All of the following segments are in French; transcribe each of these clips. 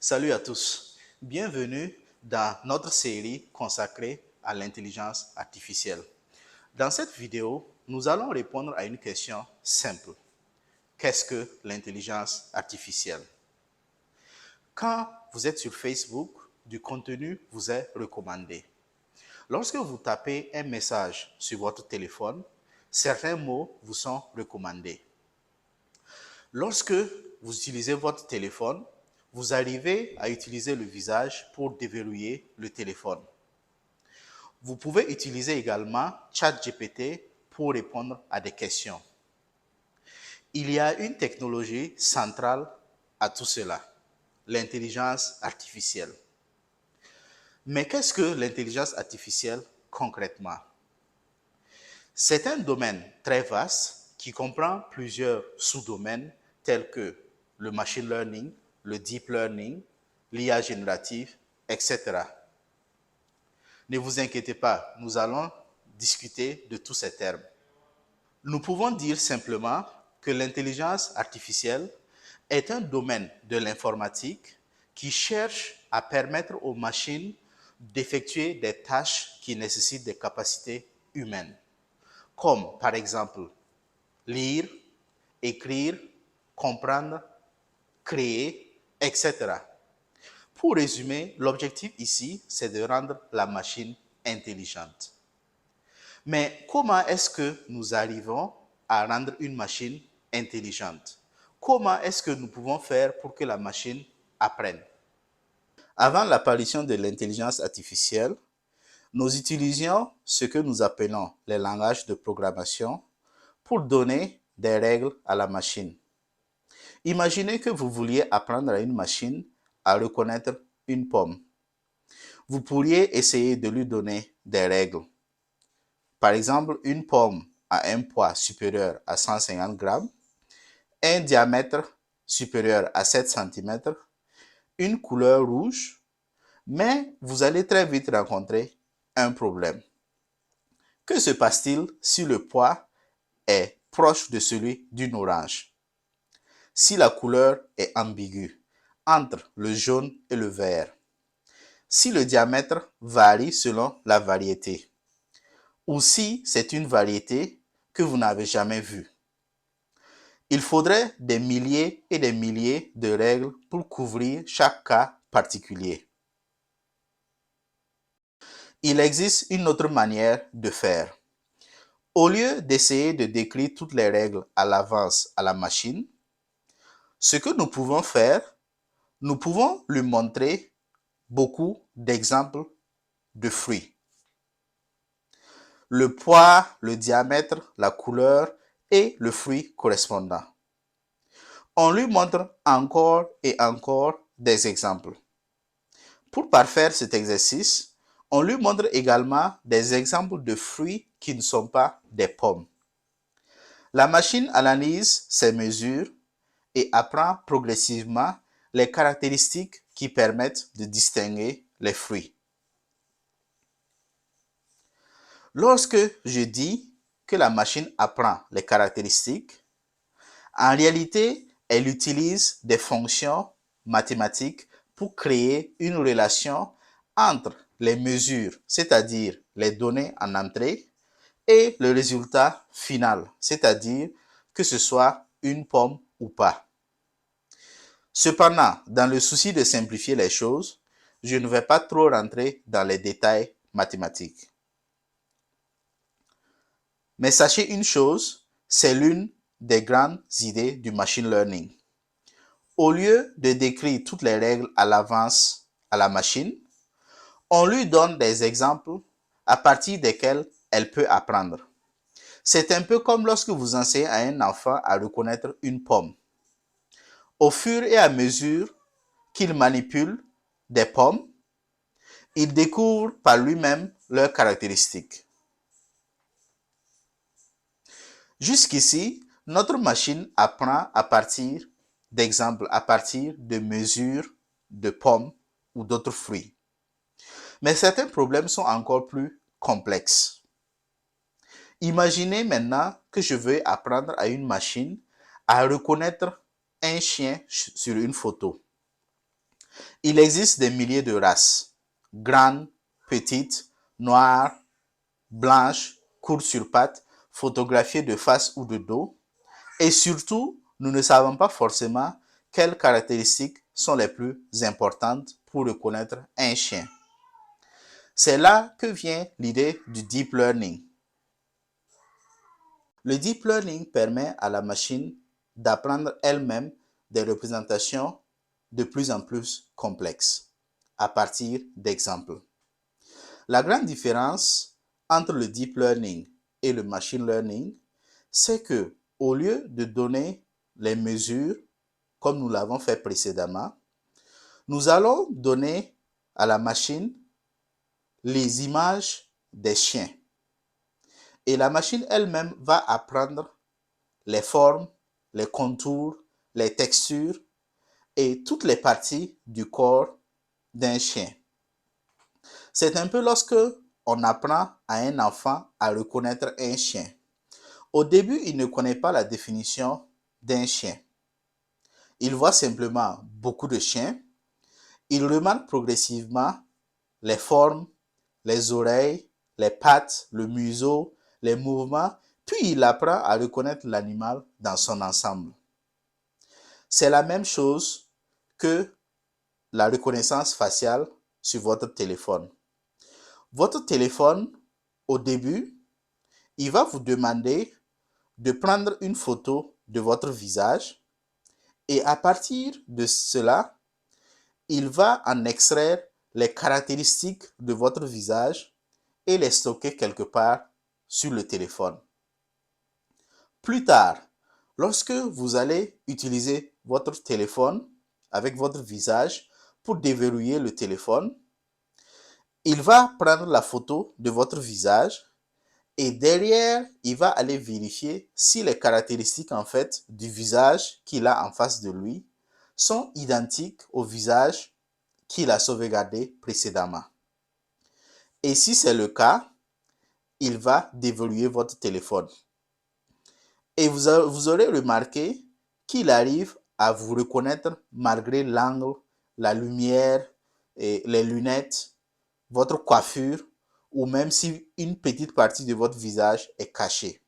Salut à tous. Bienvenue dans notre série consacrée à l'intelligence artificielle. Dans cette vidéo, nous allons répondre à une question simple. Qu'est-ce que l'intelligence artificielle? Quand vous êtes sur Facebook, du contenu vous est recommandé. Lorsque vous tapez un message sur votre téléphone, certains mots vous sont recommandés. Lorsque vous utilisez votre téléphone, vous arrivez à utiliser le visage pour déverrouiller le téléphone. Vous pouvez utiliser également ChatGPT pour répondre à des questions. Il y a une technologie centrale à tout cela, l'intelligence artificielle. Mais qu'est-ce que l'intelligence artificielle concrètement? C'est un domaine très vaste qui comprend plusieurs sous-domaines tels que le machine learning, le deep learning, l'IA générative, etc. Ne vous inquiétez pas, nous allons discuter de tous ces termes. Nous pouvons dire simplement que l'intelligence artificielle est un domaine de l'informatique qui cherche à permettre aux machines d'effectuer des tâches qui nécessitent des capacités humaines, comme par exemple lire, écrire, comprendre, créer, etc. Pour résumer, l'objectif ici, c'est de rendre la machine intelligente. Mais comment est-ce que nous arrivons à rendre une machine intelligente? Comment est-ce que nous pouvons faire pour que la machine apprenne? Avant l'apparition de l'intelligence artificielle, nous utilisions ce que nous appelons les langages de programmation pour donner des règles à la machine. Imaginez que vous vouliez apprendre à une machine à reconnaître une pomme. Vous pourriez essayer de lui donner des règles. Par exemple, une pomme a un poids supérieur à 150 grammes, un diamètre supérieur à 7 cm, une couleur rouge, mais vous allez très vite rencontrer un problème. Que se passe-t-il si le poids est proche de celui d'une orange? Si la couleur est ambiguë entre le jaune et le vert? Si le diamètre varie selon la variété? Ou si c'est une variété que vous n'avez jamais vue? Il faudrait des milliers et des milliers de règles pour couvrir chaque cas particulier. Il existe une autre manière de faire. Au lieu d'essayer de décrire toutes les règles à l'avance à la machine, ce que nous pouvons faire, nous pouvons lui montrer beaucoup d'exemples de fruits. Le poids, le diamètre, la couleur et le fruit correspondant. On lui montre encore et encore des exemples. Pour parfaire cet exercice, on lui montre également des exemples de fruits qui ne sont pas des pommes. La machine analyse ces mesures et apprend progressivement les caractéristiques qui permettent de distinguer les fruits. Lorsque je dis que la machine apprend les caractéristiques, en réalité, elle utilise des fonctions mathématiques pour créer une relation entre les mesures, c'est-à-dire les données en entrée, et le résultat final, c'est-à-dire que ce soit une pomme ou pas. Cependant, dans le souci de simplifier les choses, je ne vais pas trop rentrer dans les détails mathématiques. Mais sachez une chose, c'est l'une des grandes idées du machine learning. Au lieu de décrire toutes les règles à l'avance à la machine, on lui donne des exemples à partir desquels elle peut apprendre. C'est un peu comme lorsque vous enseignez à un enfant à reconnaître une pomme. Au fur et à mesure qu'il manipule des pommes, il découvre par lui-même leurs caractéristiques. Jusqu'ici, notre machine apprend à partir d'exemples, à partir de mesures de pommes ou d'autres fruits. Mais certains problèmes sont encore plus complexes. Imaginez maintenant que je veux apprendre à une machine à reconnaître un chien sur une photo. Il existe des milliers de races, grandes, petites, noires, blanches, courtes sur pattes, photographiées de face ou de dos. Et surtout, nous ne savons pas forcément quelles caractéristiques sont les plus importantes pour reconnaître un chien. C'est là que vient l'idée du deep learning. Le deep learning permet à la machine d'apprendre elle-même des représentations de plus en plus complexes à partir d'exemples. La grande différence entre le deep learning et le machine learning, c'est que au lieu de donner les mesures comme nous l'avons fait précédemment, nous allons donner à la machine les images des chiens. Et la machine elle-même va apprendre les formes, les contours, les textures et toutes les parties du corps d'un chien. C'est un peu lorsque on apprend à un enfant à reconnaître un chien. Au début, il ne connaît pas la définition d'un chien. Il voit simplement beaucoup de chiens. Il remarque progressivement les formes, les oreilles, les pattes, le museau, les mouvements, puis il apprend à reconnaître l'animal dans son ensemble. C'est la même chose que la reconnaissance faciale sur votre téléphone. Votre téléphone, au début, il va vous demander de prendre une photo de votre visage et à partir de cela, il va en extraire les caractéristiques de votre visage et les stocker quelque part sur le téléphone. Plus tard, lorsque vous allez utiliser votre téléphone avec votre visage pour déverrouiller le téléphone, il va prendre la photo de votre visage et derrière, il va aller vérifier si les caractéristiques en fait du visage qu'il a en face de lui sont identiques au visage qu'il a sauvegardé précédemment. Et si c'est le cas, il va déverrouiller votre téléphone. Et vous aurez remarqué qu'il arrive à vous reconnaître malgré l'angle, la lumière, et les lunettes, votre coiffure, ou même si une petite partie de votre visage est cachée.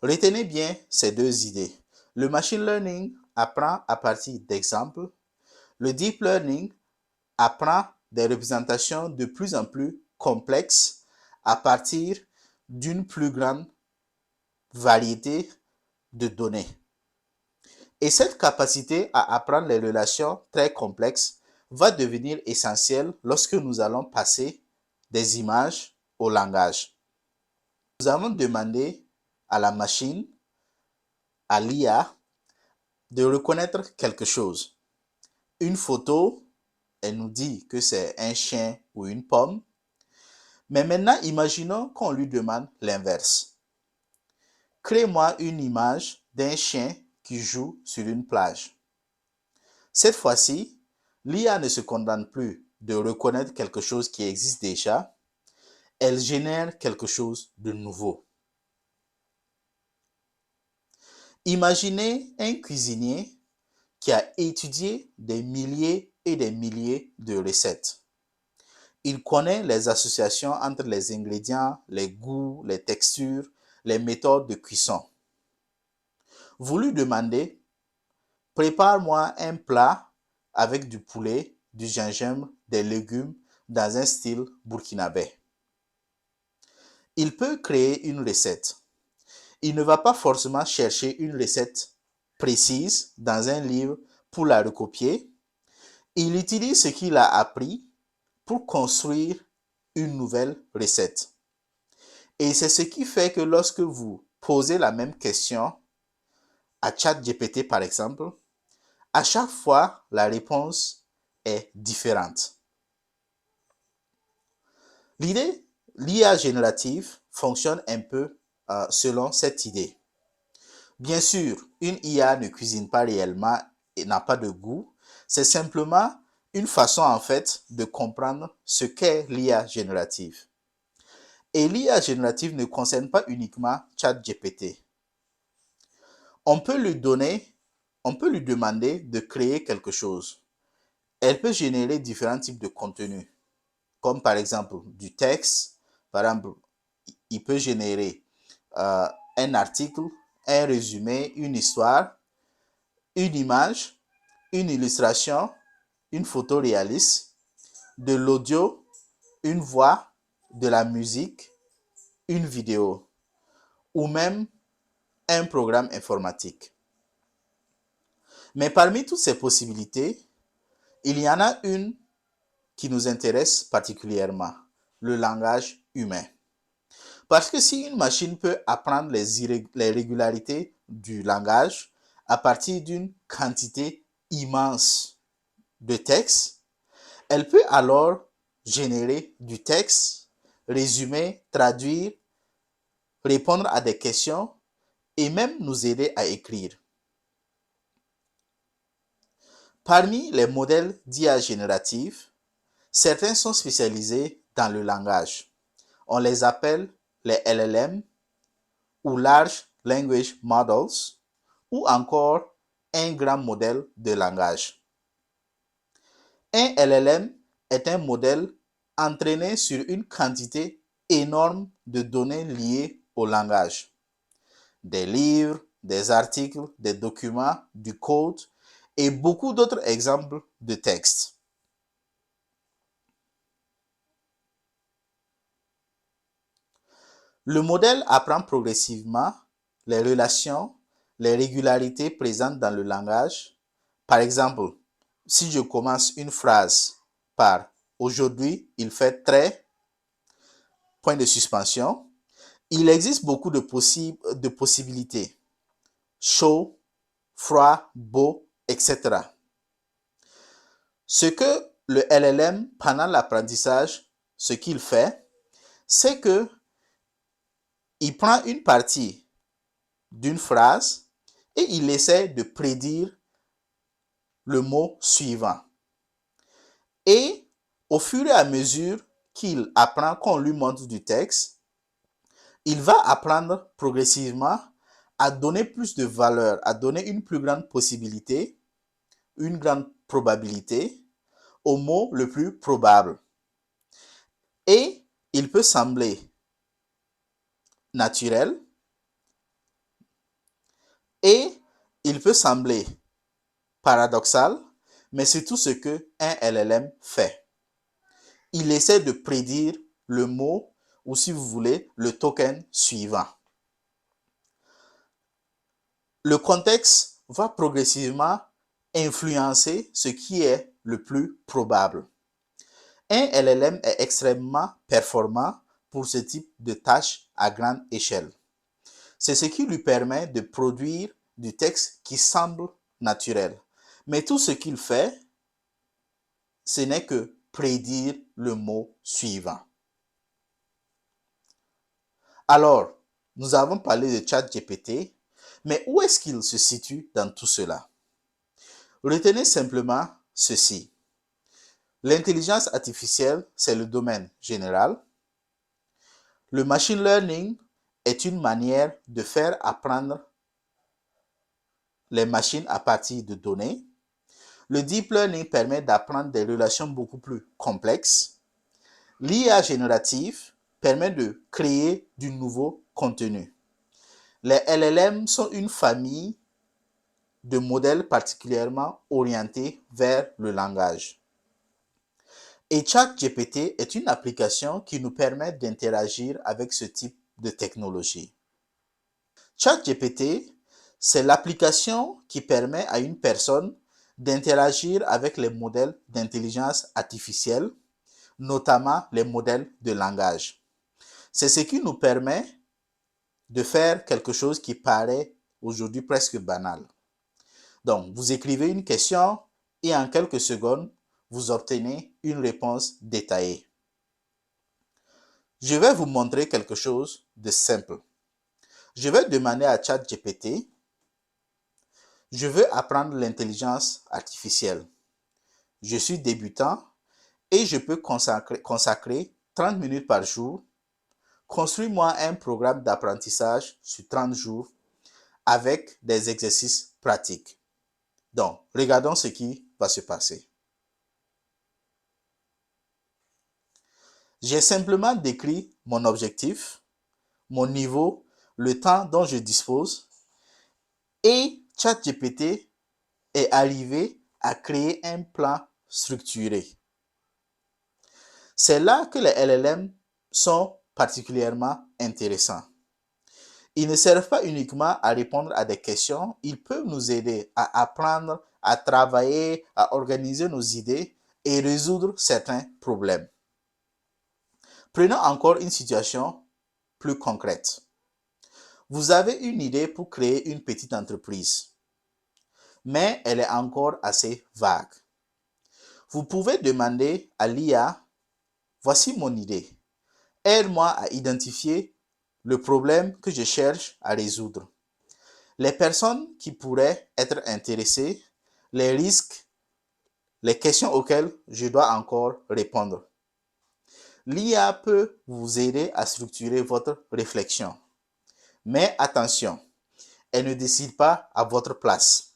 Retenez bien ces deux idées. Le machine learning apprend à partir d'exemples. Le deep learning apprend des représentations de plus en plus complexes à partir d'une plus grande variété de données. Et cette capacité à apprendre les relations très complexes va devenir essentielle lorsque nous allons passer des images au langage. Nous avons demandé à la machine, à l'IA, de reconnaître quelque chose. Une photo, elle nous dit que c'est un chien ou une pomme. Mais maintenant, imaginons qu'on lui demande l'inverse. Crée-moi une image d'un chien qui joue sur une plage. Cette fois-ci, l'IA ne se contente plus de reconnaître quelque chose qui existe déjà, elle génère quelque chose de nouveau. Imaginez un cuisinier qui a étudié des milliers et des milliers de recettes. Il connaît les associations entre les ingrédients, les goûts, les textures, les méthodes de cuisson. Vous lui demandez, prépare-moi un plat avec du poulet, du gingembre, des légumes dans un style burkinabé. Il peut créer une recette. Il ne va pas forcément chercher une recette précise dans un livre pour la recopier. Il utilise ce qu'il a appris pour construire une nouvelle recette. Et c'est ce qui fait que lorsque vous posez la même question à ChatGPT par exemple, à chaque fois, la réponse est différente. L'IA générative fonctionne un peu selon cette idée. Bien sûr, une IA ne cuisine pas réellement et n'a pas de goût. C'est simplement une façon en fait de comprendre ce qu'est l'IA générative. Et l'IA générative ne concerne pas uniquement ChatGPT. On peut on peut lui demander de créer quelque chose. Elle peut générer différents types de contenus, comme par exemple du texte. Par exemple, il peut générer un article, un résumé, une histoire, une image, une illustration, une photo réaliste, de l'audio, une voix, de la musique, une vidéo ou même un programme informatique. Mais parmi toutes ces possibilités, il y en a une qui nous intéresse particulièrement, le langage humain. Parce que si une machine peut apprendre les régularités du langage à partir d'une quantité immense de texte, elle peut alors générer du texte, résumer, traduire, répondre à des questions et même nous aider à écrire. Parmi les modèles d'IA générative, certains sont spécialisés dans le langage. On les appelle les LLM ou Large Language Models ou encore un grand modèle de langage. Un LLM est un modèle entraîné sur une quantité énorme de données liées au langage. Des livres, des articles, des documents, du code et beaucoup d'autres exemples de textes. Le modèle apprend progressivement les relations, les régularités présentes dans le langage. Par exemple, si je commence une phrase par « Aujourd'hui, il fait très… » point de suspension, il existe beaucoup de possibilités. Chaud, froid, beau, etc. Ce que le LLM, pendant l'apprentissage, ce qu'il fait, c'est que il prend une partie d'une phrase et il essaie de prédire le mot suivant. Et au fur et à mesure qu'il apprend, qu'on lui montre du texte, il va apprendre progressivement à donner plus de valeur, à donner une plus grande possibilité, une grande probabilité au mot le plus probable. Et il peut sembler naturel et il peut sembler paradoxal, mais c'est tout ce qu'un LLM fait. Il essaie de prédire le mot ou, si vous voulez, le token suivant. Le contexte va progressivement influencer ce qui est le plus probable. Un LLM est extrêmement performant pour ce type de tâches à grande échelle. C'est ce qui lui permet de produire du texte qui semble naturel. Mais tout ce qu'il fait, ce n'est que prédire le mot suivant. Alors, nous avons parlé de ChatGPT, mais où est-ce qu'il se situe dans tout cela? Retenez simplement ceci. L'intelligence artificielle, c'est le domaine général. Le machine learning est une manière de faire apprendre les machines à partir de données. Le deep learning permet d'apprendre des relations beaucoup plus complexes. L'IA générative permet de créer du nouveau contenu. Les LLM sont une famille de modèles particulièrement orientés vers le langage. Et ChatGPT est une application qui nous permet d'interagir avec ce type de technologie. ChatGPT, c'est l'application qui permet à une personne d'interagir avec les modèles d'intelligence artificielle, notamment les modèles de langage. C'est ce qui nous permet de faire quelque chose qui paraît aujourd'hui presque banal. Donc, vous écrivez une question et en quelques secondes, vous obtenez une réponse détaillée. Je vais vous montrer quelque chose de simple. Je vais demander à ChatGPT, je veux apprendre l'intelligence artificielle. Je suis débutant et je peux consacrer 30 minutes par jour. Construis-moi un programme d'apprentissage sur 30 jours avec des exercices pratiques. Donc, regardons ce qui va se passer. J'ai simplement décrit mon objectif, mon niveau, le temps dont je dispose et ChatGPT est arrivé à créer un plan structuré. C'est là que les LLM sont particulièrement intéressants. Ils ne servent pas uniquement à répondre à des questions, ils peuvent nous aider à apprendre, à travailler, à organiser nos idées et résoudre certains problèmes. Prenons encore une situation plus concrète. Vous avez une idée pour créer une petite entreprise, mais elle est encore assez vague. Vous pouvez demander à l'IA, voici mon idée. Aide-moi à identifier le problème que je cherche à résoudre. Les personnes qui pourraient être intéressées, les risques, les questions auxquelles je dois encore répondre. L'IA peut vous aider à structurer votre réflexion. Mais attention, elle ne décide pas à votre place.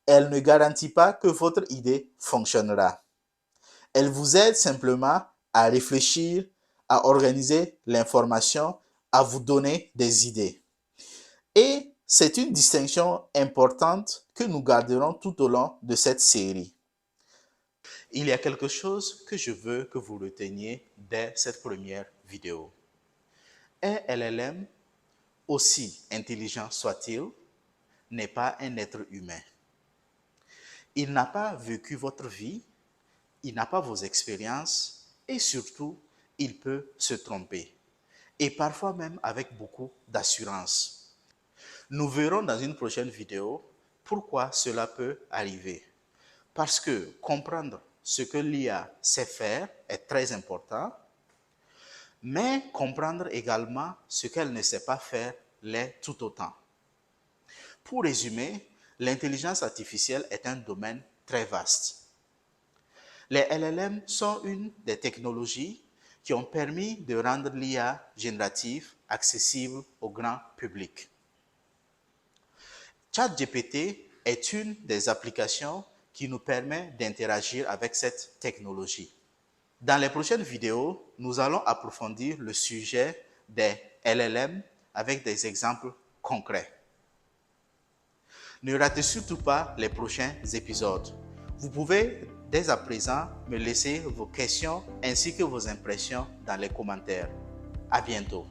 Elle ne garantit pas que votre idée fonctionnera. Elle vous aide simplement à réfléchir, à organiser l'information, à vous donner des idées. Et c'est une distinction importante que nous garderons tout au long de cette série. Il y a quelque chose que je veux que vous reteniez dès cette première vidéo. Un LLM, aussi intelligent soit-il, n'est pas un être humain. Il n'a pas vécu votre vie, il n'a pas vos expériences et surtout, il peut se tromper. Et parfois même avec beaucoup d'assurance. Nous verrons dans une prochaine vidéo pourquoi cela peut arriver. Parce que comprendre ce que l'IA sait faire est très important, mais comprendre également ce qu'elle ne sait pas faire l'est tout autant. Pour résumer, l'intelligence artificielle est un domaine très vaste. Les LLM sont une des technologies qui ont permis de rendre l'IA générative accessible au grand public. ChatGPT est une des applications qui nous permet d'interagir avec cette technologie. Dans les prochaines vidéos, nous allons approfondir le sujet des LLM avec des exemples concrets. Ne ratez surtout pas les prochains épisodes. Vous pouvez dès à présent me laisser vos questions ainsi que vos impressions dans les commentaires. À bientôt.